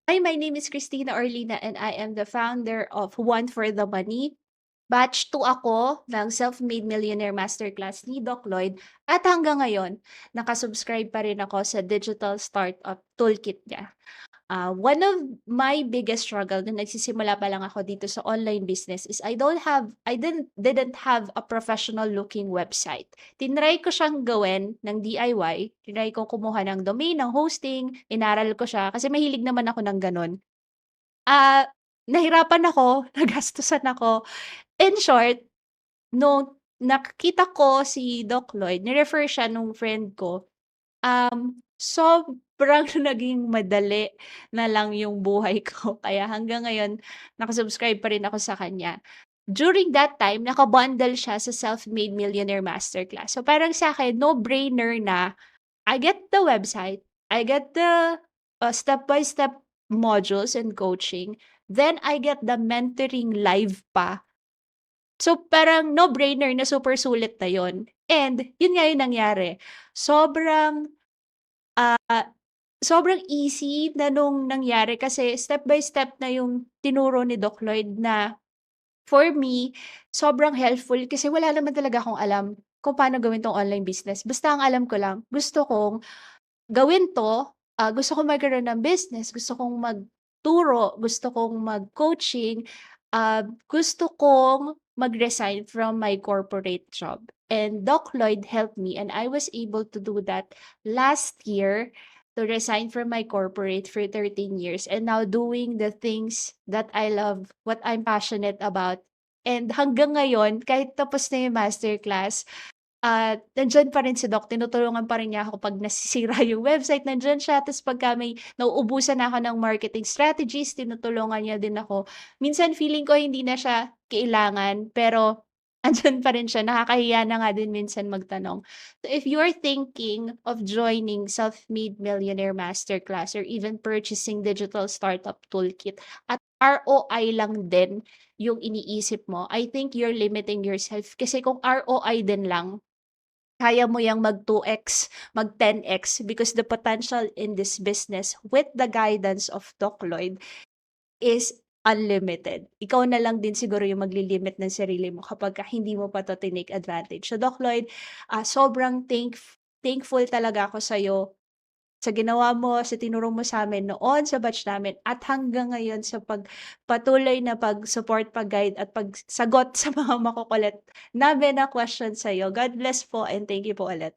Hi, my name is Christina Orlina and I am the founder of One for the Money. Batch 2 ako ng Self-Made Millionaire Masterclass ni Doc Lloyd at hanggang ngayon, nakasubscribe pa rin ako sa digital startup toolkit niya. One of my biggest struggle nung nagsisimula pa lang ako dito sa online business is I didn't have a professional looking website. Tinry ko siyang gawin ng DIY, tinry ko kumuha ng domain, ng hosting, inaral ko siya kasi mahilig naman ako ng gano'n. Ah, Nahirapan ako, nagastusan ako. In short, nung nakita ko si Doc Lloyd, ni-refer siya nung friend ko. Sobrang naging madali na lang yung buhay ko kaya hanggang ngayon naka-subscribe pa rin ako sa kanya. During that time, naka-bundle siya sa Self-Made Millionaire Masterclass. So parang sa'kin no-brainer na I get the website, I get the, step-by-step modules and coaching, then I get the mentoring live pa. So parang no-brainer na super sulit na yun. And yun nga yung nangyari, sobrang Ah, sobrang easy na nung nangyari kasi step by step na yung tinuro ni Doc Lloyd na for me, sobrang helpful kasi wala naman talaga akong alam kung paano gawin 'tong online business. Basta ang alam ko lang, gusto kong gawin 'to, gusto kong magkaroon ng business, gusto kong magturo, gusto kong mag-coaching, gusto kong mag-resign from my corporate job. And Doc Lloyd helped me and I was able to do that last year, to resign from my corporate for 13 years and now doing the things that I love, what I'm passionate about. And hanggang ngayon, kahit tapos na yung masterclass, nandiyan pa rin si Doc, tinutulungan pa rin niya ako 'pag nasisira yung website, nandiyan siya. Ta's pagka may nauubusan na ako ng marketing strategies, tinutulungan niya din ako. Minsan feeling ko hindi na siya kailangan, pero andiyan pa rin siya, nakakahiya na nga din minsan magtanong. So if you're thinking of joining Self-Made Millionaire Masterclass or even purchasing Digital Startup Toolkit at ROI lang din yung iniisip mo, I think you're limiting yourself kasi kung ROI din lang, kaya mo yang mag 2x, mag 10x because the potential in this business with the guidance of Doc Lloyd is unlimited. Ikaw na lang din siguro yung maglilimit ng sarili mo kapagka hindi mo pa 'to tinake advantage. So Doc Lloyd, sobrang thankful talaga ako sa'yo sa ginawa mo, sa tinuro mo sa'min noon sa batch namin at hanggang ngayon sa patuloy na pag-support, pag-guide at pagsagot sa mga makukulit namin na questions sa'yo. God bless po and thank you po ulit.